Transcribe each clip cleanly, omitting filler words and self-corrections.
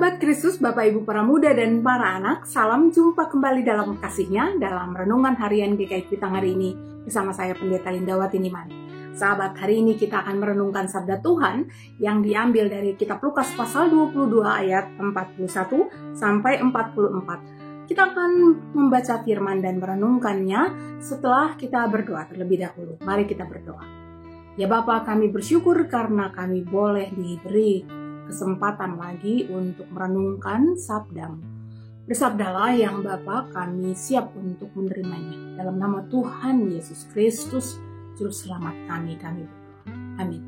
Sahabat Kristus, Bapak Ibu para muda dan para anak, salam jumpa kembali dalam kasihnya dalam Renungan Harian GKI Kuitang hari ini bersama saya Pendeta Lindawati Niman. Sahabat, hari ini kita akan merenungkan sabda Tuhan yang diambil dari kitab Lukas pasal 22 ayat 41 sampai 44. Kita akan membaca firman dan merenungkannya setelah kita berdoa terlebih dahulu. Mari kita berdoa. Ya Bapa, kami bersyukur karena kami boleh diberi kesempatan lagi untuk merenungkan sabda-Mu. Bersabdalah yang Bapa, kami siap untuk menerimanya. Dalam nama Tuhan Yesus Kristus, Juru Selamat kami berdoa. Amin.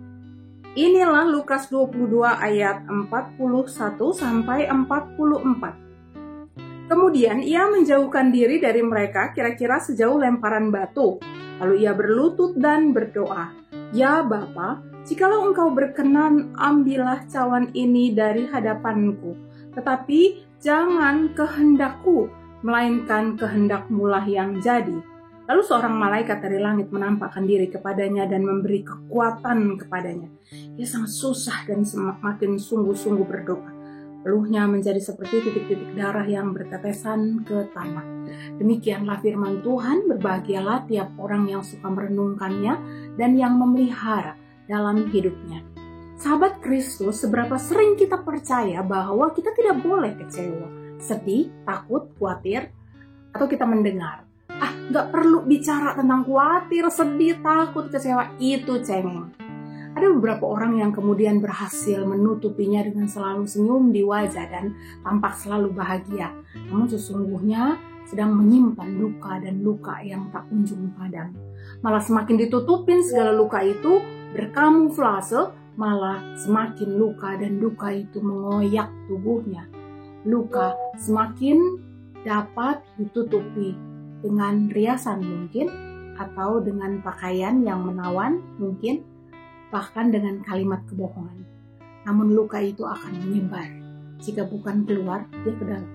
Inilah Lukas 22 ayat 41 sampai 44. Kemudian ia menjauhkan diri dari mereka kira-kira sejauh lemparan batu. Lalu ia berlutut dan berdoa, "Ya Bapa, jikalau Engkau berkenan, ambillah cawan ini dari hadapanku. Tetapi jangan kehendakku, melainkan kehendak-Mu lah yang jadi." Lalu seorang malaikat dari langit menampakkan diri kepadanya dan memberi kekuatan kepadanya. Ia sangat susah dan semakin sungguh-sungguh berdoa. Peluhnya menjadi seperti titik-titik darah yang bertetesan ke tanah. Demikianlah firman Tuhan, berbahagialah tiap orang yang suka merenungkannya dan yang memelihara dalam hidupnya. Sahabat Kristus, seberapa sering kita percaya bahwa kita tidak boleh kecewa, sedih, takut, khawatir, atau kita mendengar, gak perlu bicara tentang khawatir, sedih, takut, kecewa, itu cengeng. Ada beberapa orang yang kemudian berhasil menutupinya dengan selalu senyum di wajah dan tampak selalu bahagia. Namun sesungguhnya sedang menyimpan luka dan luka yang tak kunjung padam. Malah semakin ditutupin segala luka itu, berkamuflase, malah semakin luka dan duka itu mengoyak tubuhnya. Luka semakin dapat ditutupi dengan riasan mungkin, atau dengan pakaian yang menawan mungkin, bahkan dengan kalimat kebohongan. Namun luka itu akan menyebar. Jika bukan keluar, dia ke dalam.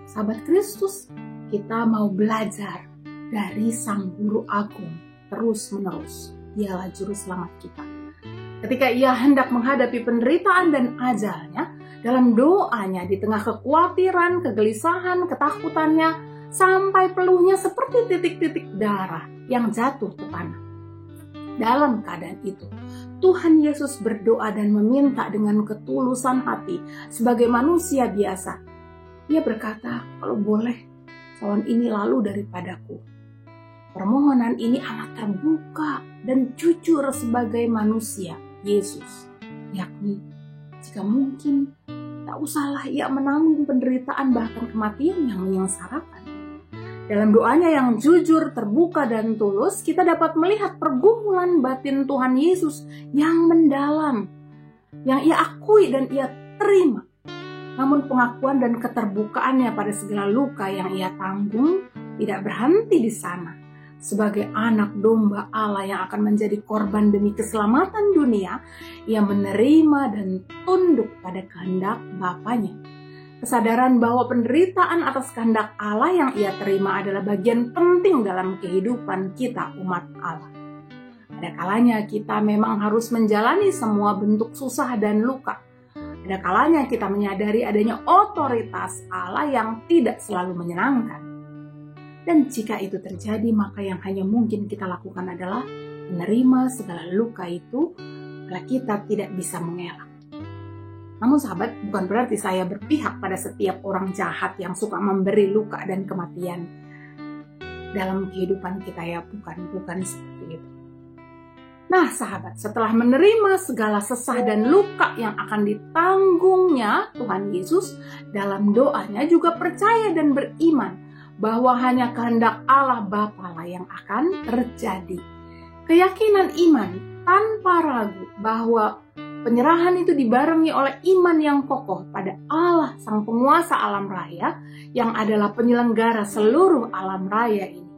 Sahabat Kristus, kita mau belajar dari Sang Guru Agung terus-menerus. Dialah Juru Selamat kita. Ketika ia hendak menghadapi penderitaan dan ajalnya, dalam doanya di tengah kekhawatiran, kegelisahan, ketakutannya, sampai peluhnya seperti titik-titik darah yang jatuh ke tanah. Dalam keadaan itu, Tuhan Yesus berdoa dan meminta dengan ketulusan hati sebagai manusia biasa. Ia berkata, "Kalau boleh, cawan ini lalu daripadaku." Permohonan ini amat terbuka dan jujur sebagai manusia Yesus, yakni jika mungkin tak usahlah ia menanggung penderitaan bahkan kematian yang menyengsarakan. Dalam doanya yang jujur, terbuka, dan tulus, kita dapat melihat pergumulan batin Tuhan Yesus yang mendalam, yang ia akui dan ia terima. Namun pengakuan dan keterbukaannya pada segala luka yang ia tanggung tidak berhenti di sana. Sebagai anak domba Allah yang akan menjadi korban demi keselamatan dunia, ia menerima dan tunduk pada kehendak Bapanya. Kesadaran bahwa penderitaan atas kehendak Allah yang ia terima adalah bagian penting dalam kehidupan kita umat Allah. Ada kalanya kita memang harus menjalani semua bentuk susah dan luka. Ada kalanya kita menyadari adanya otoritas Allah yang tidak selalu menyenangkan. Dan jika itu terjadi, maka yang hanya mungkin kita lakukan adalah menerima segala luka itu bila kita tidak bisa mengelak. Namun sahabat, bukan berarti saya berpihak pada setiap orang jahat yang suka memberi luka dan kematian dalam kehidupan kita, ya bukan seperti itu. Nah sahabat, setelah menerima segala sesah dan luka yang akan ditanggungnya, Tuhan Yesus dalam doanya juga percaya dan beriman bahwa hanya kehendak Allah Bapa lah yang akan terjadi. Keyakinan iman tanpa ragu bahwa penyerahan itu dibarengi oleh iman yang kokoh pada Allah, Sang Penguasa alam raya, yang adalah penyelenggara seluruh alam raya ini.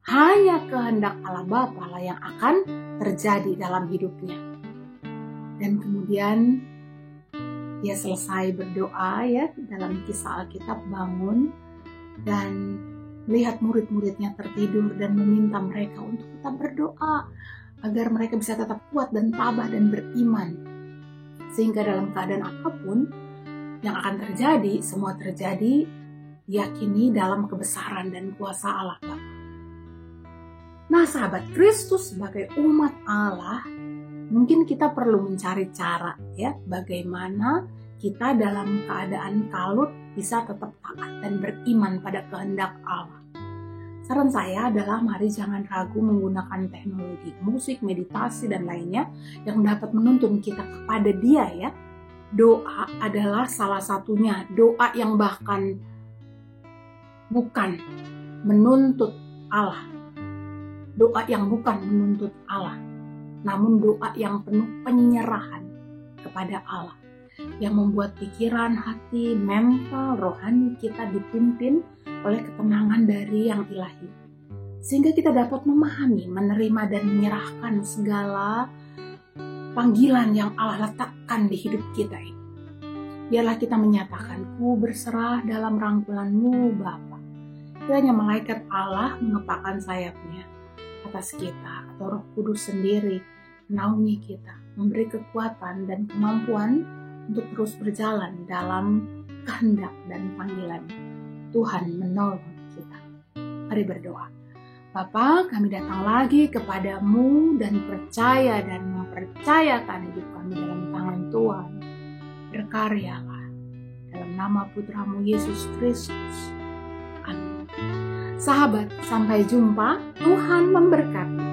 Hanya kehendak Allah Bapa lah yang akan terjadi dalam hidupnya. Dan kemudian dia selesai berdoa ya dalam kisah Alkitab, bangun dan melihat murid-muridnya tertidur dan meminta mereka untuk tetap berdoa agar mereka bisa tetap kuat dan tabah dan beriman. Sehingga dalam keadaan apapun yang akan terjadi, semua terjadi diyakini dalam kebesaran dan kuasa Allah Bapa. Nah sahabat, Kristus sebagai umat Allah, mungkin kita perlu mencari cara ya, bagaimana kita dalam keadaan kalut bisa tetap taat dan beriman pada kehendak Allah. Saran saya adalah mari jangan ragu menggunakan teknologi, musik, meditasi, dan lainnya yang dapat menuntun kita kepada Dia ya. Doa adalah salah satunya, doa yang bahkan bukan menuntut Allah. Doa yang bukan menuntut Allah, namun doa yang penuh penyerahan kepada Allah, yang membuat pikiran, hati, mental, rohani kita dipimpin oleh ketenangan dari yang ilahi. Sehingga kita dapat memahami, menerima, dan menyerahkan segala panggilan yang Allah letakkan di hidup kita ini. Biarlah kita menyatakan, ku berserah dalam rangkulan-Mu Bapa. Kiranya malaikat Allah mengepakkan sayapnya atas kita, atau Roh Kudus sendiri menaungi kita, memberi kekuatan dan kemampuan untuk terus berjalan dalam kehendak dan panggilan Tuhan menolong kita. Mari berdoa. Bapa, kami datang lagi kepadamu dan percaya dan mempercayakan hidup kami dalam tangan Tuhan. Berkaryalah dalam nama Putramu Yesus Kristus. Amin. Sahabat, sampai jumpa. Tuhan memberkati.